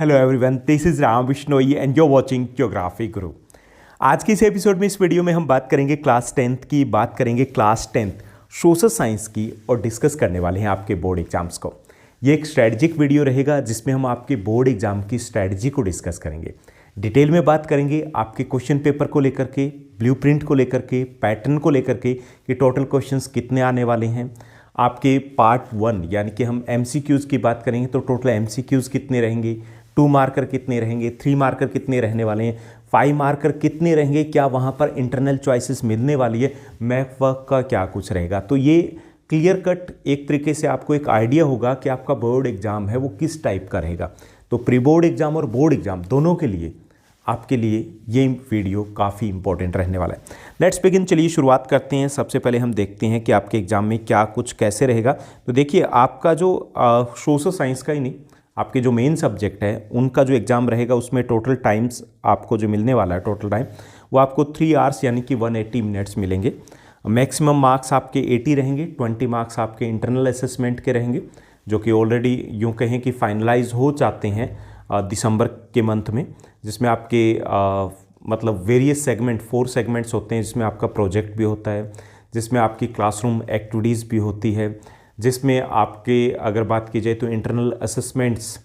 Hello everyone, this is Ram Bishnoi and you watching geography गुरु। आज की इस एपिसोड में, इस वीडियो में हम बात करेंगे क्लास 10th की, बात करेंगे क्लास 10th सोशल साइंस की और डिस्कस करने वाले हैं आपके बोर्ड एग्जाम्स को। ये एक स्ट्रैटेजिक वीडियो रहेगा जिसमें हम आपके बोर्ड एग्जाम की स्ट्रैटेजी को डिस्कस करेंगे। डिटेल में बात करेंगे आपके क्वेश्चन पेपर को लेकर के, ब्लूप्रिंट को लेकर के, पैटर्न को लेकर के कि टोटल क्वेश्चंस कितने आने वाले हैं। आपके पार्ट 1 यानी कि हम MCQs की बात करेंगे तो टोटल MCQs कितने रहेंगे, 2 मार्कर कितने रहेंगे, 3 मार्कर कितने रहने वाले हैं, 5 मार्कर कितने रहेंगे, क्या वहाँ पर इंटरनल चॉइसेस मिलने वाली है, मैथ वर्क का क्या कुछ रहेगा। तो ये क्लियर कट एक तरीके से आपको एक आइडिया होगा कि आपका बोर्ड एग्जाम है वो किस टाइप का रहेगा। तो प्री बोर्ड एग्जाम और बोर्ड एग्जाम दोनों के लिए आपके लिए ये वीडियो काफ़ी इंपॉर्टेंट रहने वाला है। लेट्स बिगिन, चलिए शुरुआत करते हैं। सबसे पहले हम देखते हैं कि आपके एग्जाम में क्या कुछ कैसे रहेगा। तो देखिए, आपका जो सोशल साइंस का ही नहीं, आपके जो मेन सब्जेक्ट है उनका जो एग्ज़ाम रहेगा उसमें टोटल टाइम्स आपको जो मिलने वाला है, टोटल टाइम वो आपको 3 आवर्स यानी कि 180 मिनट्स मिलेंगे। मैक्सिमम मार्क्स आपके 80 रहेंगे, 20 मार्क्स आपके इंटरनल असेसमेंट के रहेंगे जो कि ऑलरेडी यूँ कहें कि फाइनलाइज हो जाते हैं दिसंबर के मंथ में, जिसमें आपके मतलब वेरियस सेगमेंट 4 सेगमेंट्स होते हैं, जिसमें आपका प्रोजेक्ट भी होता है, जिसमें आपकी क्लासरूम एक्टिविटीज़ भी होती है, जिसमें आपके अगर बात की जाए तो इंटरनल असेसमेंट्स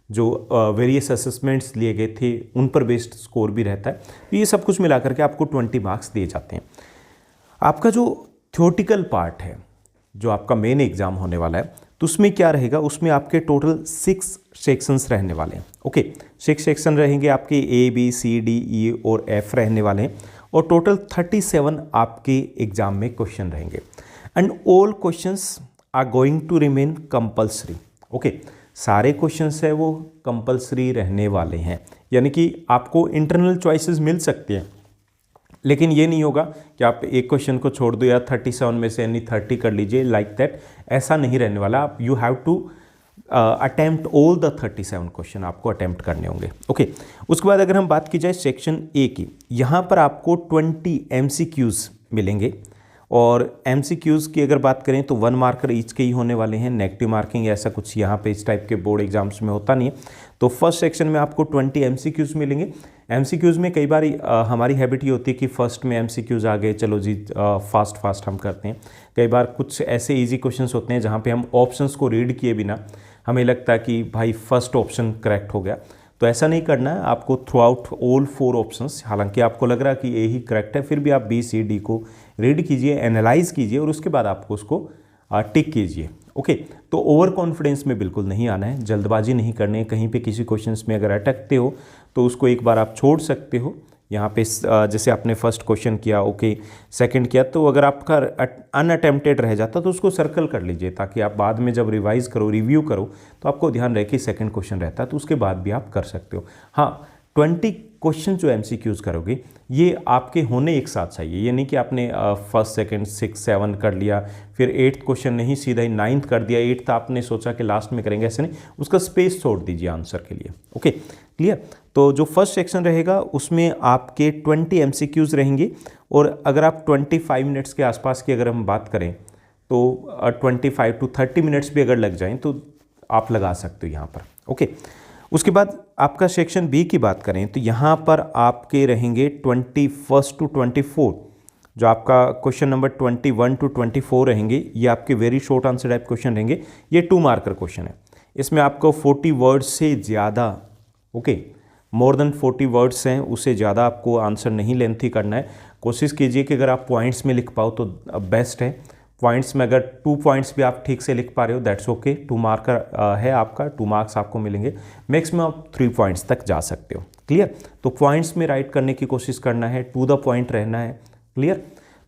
जो वेरियस असेसमेंट्स लिए गए थे उन पर बेस्ड स्कोर भी रहता है। तो ये सब कुछ मिला करके आपको 20 मार्क्स दिए जाते हैं। आपका जो थ्योरेटिकल पार्ट है, जो आपका मेन एग्ज़ाम होने वाला है, तो उसमें क्या रहेगा, उसमें आपके टोटल 6 सेक्शंस रहने वाले हैं। ओके, 6 सेक्शन रहेंगे आपके, A B C D E और F रहने वाले हैं और टोटल 37 आपके एग्ज़ाम में क्वेश्चन रहेंगे and all questions are going to remain compulsory. Okay, सारे क्वेश्चंस है वो कंपल्सरी रहने वाले हैं, यानी कि आपको इंटरनल चॉइसेस मिल सकती हैं, लेकिन ये नहीं होगा कि आप एक क्वेश्चन को छोड़ दो या 37 में से यानी 30 कर लीजिए, लाइक दैट ऐसा नहीं रहने वाला। आप you have to attempt all the 37 question आपको अटेम्प्ट करने होंगे। ओके, उसके बाद अगर हम बात की जाए सेक्शन A की, यहाँ पर आपको 20 MCQs मिलेंगे और MCQs की अगर बात करें तो 1 मार्कर ईच के ही होने वाले हैं। नेगेटिव मार्किंग ऐसा कुछ यहाँ पे इस टाइप के बोर्ड एग्जाम्स में होता नहीं है। तो फर्स्ट सेक्शन में आपको 20 MCQs मिलेंगे। MCQs में कई बार हमारी हैबिट ये होती है कि फर्स्ट में MCQs आ गए, चलो जी फास्ट हम करते हैं। कई बार कुछ ऐसे ईजी क्वेश्चंस होते हैं जहाँ पे हम ऑप्शंस को रीड किए बिना हमें लगता है कि भाई फर्स्ट ऑप्शन करेक्ट हो गया। तो ऐसा नहीं करना है, आपको थ्रू आउट ऑल 4 ऑप्शंस, हालांकि आपको लग रहा है कि ए ही करेक्ट है, फिर भी आप B C D को रीड कीजिए, एनालाइज कीजिए और उसके बाद आपको उसको टिक कीजिए। ओके, तो ओवर कॉन्फिडेंस में बिल्कुल नहीं आना है, जल्दबाजी नहीं करनी है। कहीं पे किसी क्वेश्चंस में अगर अटकते हो तो उसको एक बार आप छोड़ सकते हो। यहाँ पे जैसे आपने फर्स्ट क्वेश्चन किया, ओके, सेकंड किया, तो अगर आपका अनअटेम्प्टेड रह जाता तो उसको सर्कल कर लीजिए, ताकि आप बाद में जब रिवाइज करो, रिव्यू करो, तो आपको ध्यान रहे कि सेकंड क्वेश्चन रहता है, तो उसके बाद भी आप कर सकते हो। हाँ, 20 क्वेश्चन जो MCQs करोगे ये आपके होने एक साथ चाहिए, ये नहीं कि आपने फर्स्ट सेकंड 6 7 कर लिया, फिर 8th क्वेश्चन नहीं सीधा ही 9th कर दिया, 8th आपने सोचा कि लास्ट में करेंगे, ऐसे नहीं, उसका स्पेस छोड़ दीजिए आंसर के लिए। Okay, clear. तो जो फर्स्ट सेक्शन रहेगा उसमें आपके 20 MCQs रहेंगे और अगर आप 25 मिनट्स के आसपास की अगर हम बात करें तो 25 to 30 मिनट्स भी अगर लग जाएं तो आप लगा सकते हो यहाँ पर। ओके, उसके बाद आपका सेक्शन B की बात करें तो यहाँ पर आपके रहेंगे 21 to 24, जो आपका क्वेश्चन नंबर 21 to 24 रहेंगे, ये आपके very short answer type question रहेंगे। ये 2 मार्कर क्वेश्चन है, इसमें आपको 40 वर्ड्स से ज़्यादा, ओके, मोर देन 40 वर्ड्स हैं, उससे ज़्यादा आपको आंसर नहीं लेंथी करना है। कोशिश कीजिए कि अगर आप पॉइंट्स में लिख पाओ तो बेस्ट है। पॉइंट्स में अगर 2 पॉइंट्स भी आप ठीक से लिख पा रहे हो दैट्स ओके, 2 मार्कर है आपका, 2 मार्क्स आपको मिलेंगे। मैक्सिमम आप 3 पॉइंट्स तक जा सकते हो। क्लियर, तो पॉइंट्स में राइट करने की कोशिश करना है, टू द पॉइंट रहना है। क्लियर,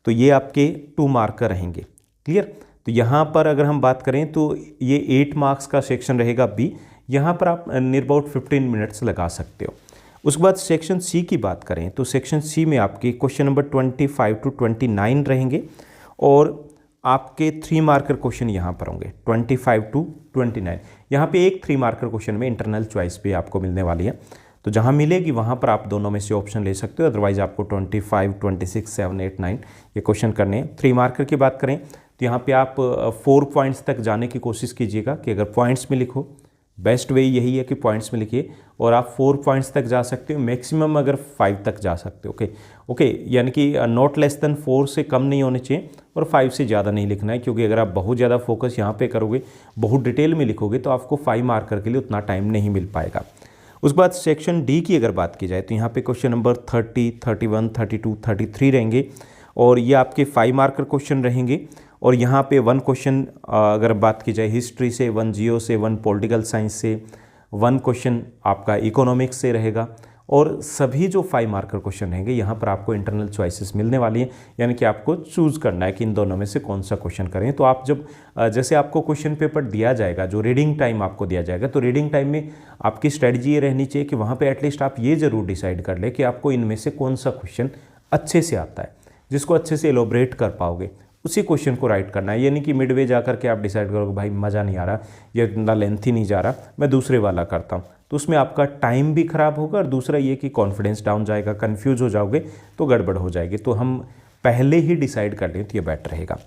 तो ये आपके 2 मार्कर रहेंगे। क्लियर, तो यहाँ पर अगर हम बात करें तो ये 8 मार्क्स का सेक्शन रहेगा B, यहाँ पर आप नियर अबाउट 15 मिनट्स लगा सकते हो। उसके बाद सेक्शन C की बात करें तो सेक्शन C में आपके क्वेश्चन नंबर 25 to 29 रहेंगे और आपके 3 मार्कर क्वेश्चन यहाँ पर होंगे 25 to 29। यहाँ पे एक 3 मार्कर क्वेश्चन में इंटरनल चॉइस भी आपको मिलने वाली है, तो जहाँ मिलेगी वहाँ पर आप दोनों में से ऑप्शन ले सकते हो, अदरवाइज आपको 25, 26, 7, 8, 9 ये क्वेश्चन करने हैं। 3 मार्कर की बात करें तो यहाँ पे आप 4 पॉइंट्स तक जाने की कोशिश कीजिएगा कि अगर पॉइंट्स में लिखो बेस्ट वे यही है कि पॉइंट्स में लिखिए और आप 4 पॉइंट्स तक जा सकते हो, मैक्सिमम अगर 5 तक जा सकते हो। ओके, यानी कि नॉट लेस देन 4 से कम नहीं होने चाहिए और 5 से ज़्यादा नहीं लिखना है, क्योंकि अगर आप बहुत ज़्यादा फोकस यहाँ पे करोगे, बहुत डिटेल में लिखोगे, तो आपको 5 मार्कर के लिए उतना टाइम नहीं मिल पाएगा। उसके बाद सेक्शन डी की अगर बात की जाए तो यहाँ पे क्वेश्चन नंबर 30, 31, 32, 33 रहेंगे और ये आपके 5 मार्कर क्वेश्चन रहेंगे। और यहाँ पे 1 क्वेश्चन अगर बात की जाए हिस्ट्री से, 1 जियो से, 1 पॉलिटिकल साइंस से, 1 क्वेश्चन आपका इकोनॉमिक्स से रहेगा। और सभी जो 5 मार्कर क्वेश्चन रहेंगे यहाँ पर आपको इंटरनल चॉइसेस मिलने वाली हैं, यानी कि आपको चूज़ करना है कि इन दोनों में से कौन सा क्वेश्चन करें। तो आप जब जैसे आपको क्वेश्चन पेपर दिया जाएगा, जो रीडिंग टाइम आपको दिया जाएगा, तो रीडिंग टाइम में आपकी स्ट्रेटजी ये रहनी चाहिए कि वहाँ पर एटलीस्ट आप ये ज़रूर डिसाइड कर ले कि आपको इनमें से कौन सा क्वेश्चन अच्छे से आता है, जिसको अच्छे से एलोबरेट कर पाओगे, उसी क्वेश्चन को राइट करना है। यानी कि मिडवे जा करके आप डिसाइड करोगे भाई मज़ा नहीं आ रहा, ये इतना लेंथी नहीं जा रहा, मैं दूसरे वाला करता हूँ, तो उसमें आपका टाइम भी ख़राब होगा और दूसरा ये कि कॉन्फिडेंस डाउन जाएगा, कन्फ्यूज हो जाओगे तो गड़बड़ हो जाएगी। तो हम पहले ही डिसाइड कर लें तो ये बेटर रहेगा।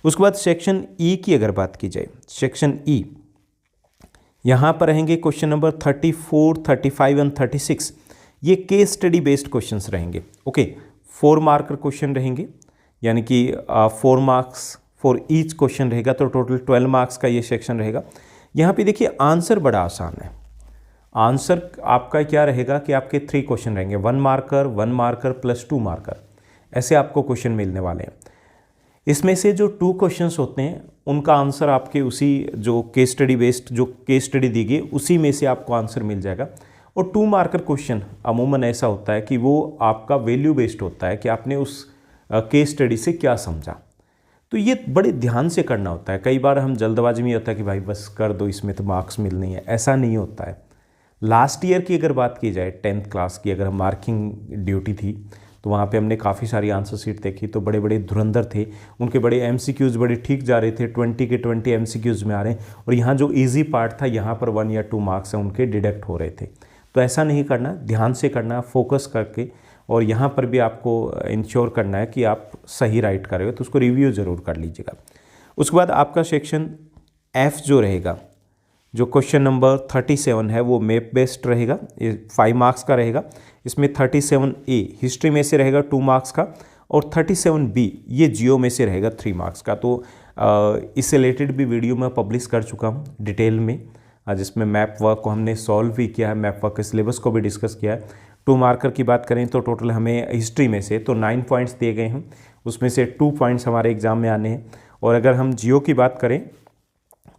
उसके बाद सेक्शन ई की अगर बात की जाए, सेक्शन ई यहाँ पर रहेंगे क्वेश्चन नंबर 34, 35 एंड 36। ये केस स्टडी बेस्ड क्वेश्चंस रहेंगे। ओके, 4 मार्कर क्वेश्चन रहेंगे, यानी कि 4 मार्क्स फॉर ईच क्वेश्चन रहेगा, तो टोटल 12 मार्क्स का ये सेक्शन रहेगा। यहाँ पे देखिए आंसर बड़ा आसान है। आंसर आपका क्या रहेगा कि आपके 3 क्वेश्चन रहेंगे, 1 मार्कर, 1 मार्कर प्लस 2 मार्कर, ऐसे आपको क्वेश्चन मिलने वाले हैं। इसमें से जो 2 क्वेश्चंस होते हैं उनका आंसर आपके उसी जो केस स्टडी बेस्ड जो केस स्टडी दी गई उसी में से आपको आंसर मिल जाएगा। और 2 मार्कर क्वेश्चन अमूमन ऐसा होता है कि वो आपका वैल्यू बेस्ड होता है कि आपने उस केस स्टडी से क्या समझा। तो ये बड़े ध्यान से करना होता है। कई बार हम जल्दबाजी में होता है कि भाई बस कर दो, इसमें तो मार्क्स मिलने हैं, ऐसा नहीं होता है। लास्ट ईयर की अगर बात की जाए 10th क्लास की, अगर मार्किंग ड्यूटी थी तो वहाँ पे हमने काफ़ी सारी आंसर शीट देखी, तो बड़े बड़े धुरंधर थे, उनके बड़े MCQs बड़े ठीक जा रहे थे, 20 के 20 MCQs में आ रहे हैं, और यहाँ जो ईजी पार्ट था यहाँ पर 1 या 2 मार्क्स हैं उनके डिडक्ट हो रहे थे। तो ऐसा नहीं करना, ध्यान से करना, फोकस करके, और यहाँ पर भी आपको इंश्योर करना है कि आप सही राइट कर रहे हो, तो उसको रिव्यू ज़रूर कर लीजिएगा। उसके बाद आपका सेक्शन F जो रहेगा, जो क्वेश्चन नंबर 37 है वो मैप बेस्ड रहेगा, ये 5 मार्क्स का रहेगा। इसमें 37A हिस्ट्री में से रहेगा 2 मार्क्स का, और 37B ये जियो में से रहेगा 3 मार्क्स का। तो इससे रिलेटेड भी वीडियो मैं पब्लिश कर चुका हूँ डिटेल में, जिसमें मैप वर्क को हमने सॉल्व भी किया है, मैप वर्क के सिलेबस को भी डिस्कस किया है। 2 मार्कर की बात करें तो टोटल हमें हिस्ट्री में से तो 9 पॉइंट्स दिए गए हैं, उसमें से 2 पॉइंट्स हमारे एग्जाम में आने हैं। और अगर हम जियो की बात करें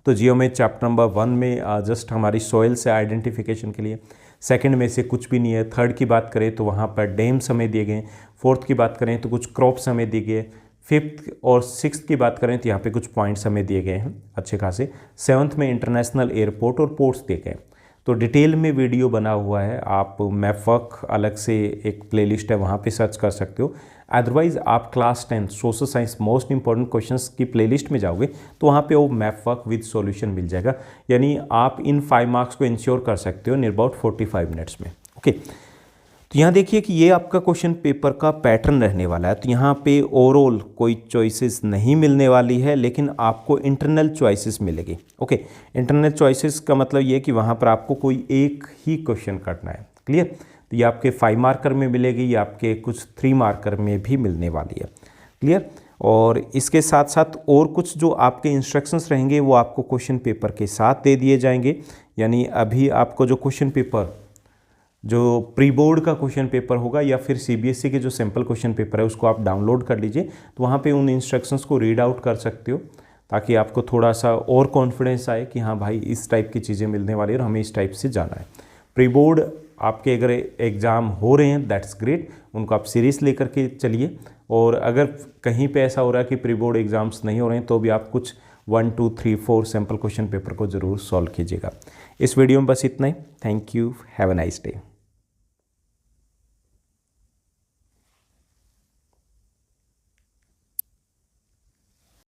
तो जियो में चैप्टर नंबर 1 में जस्ट हमारी सॉइल से आइडेंटिफिकेशन के लिए, सेकंड में से कुछ भी नहीं है। थर्ड की बात करें तो वहाँ पर डैम्स हमें दिए गए, फोर्थ की बात करें तो कुछ क्रॉप्स हमें दिए गए, 5th और 6th की बात करें तो यहाँ पे कुछ पॉइंट्स हमें दिए गए हैं अच्छे खासे। 7th में इंटरनेशनल एयरपोर्ट और पोर्ट्स दिए गए। तो डिटेल में वीडियो बना हुआ है, आप मैप वर्क अलग से एक प्लेलिस्ट है वहाँ पे सर्च कर सकते हो। अदरवाइज़ आप class 10 social science most important questions की प्लेलिस्ट में जाओगे तो वहाँ पे वो मैप वर्क विद सॉल्यूशन मिल जाएगा। यानी आप इन 5 मार्क्स को इंश्योर कर सकते हो नियर अबाउट 45 मिनट्स में। ओके, तो यहाँ देखिए कि ये आपका क्वेश्चन पेपर का पैटर्न रहने वाला है। तो यहाँ पे ओवरऑल कोई चॉइसेस नहीं मिलने वाली है, लेकिन आपको इंटरनल चॉइसेस मिलेगी। ओके, इंटरनल चॉइसेस का मतलब ये कि वहाँ पर आपको कोई एक ही क्वेश्चन करना है। क्लियर? तो ये आपके 5 मार्कर में मिलेगी, ये आपके कुछ 3 मार्कर में भी मिलने वाली है। क्लियर? और इसके साथ साथ और कुछ जो आपके इंस्ट्रक्शंस रहेंगे वो आपको क्वेश्चन पेपर के साथ दे दिए जाएंगे। यानी अभी आपको जो क्वेश्चन पेपर, जो प्री बोर्ड का क्वेश्चन पेपर होगा या फिर CBSE के जो सैम्पल क्वेश्चन पेपर है उसको आप डाउनलोड कर लीजिए, तो वहाँ पे उन इंस्ट्रक्शंस को रीड आउट कर सकते हो, ताकि आपको थोड़ा सा और कॉन्फिडेंस आए कि हाँ भाई इस टाइप की चीज़ें मिलने वाली है और हमें इस टाइप से जाना है। प्री बोर्ड आपके अगर एग्ज़ाम हो रहे हैं दैट्स ग्रेट, उनको आप सीरियस लेकर के चलिए। और अगर कहीं पे ऐसा हो रहा है कि प्री बोर्ड एग्ज़ाम्स नहीं हो रहे हैं तो भी आप कुछ 1, 2, 3, 4 सैम्पल क्वेश्चन पेपर को ज़रूर सॉल्व कीजिएगा। इस वीडियो में बस इतना ही। Thank you, have a nice day.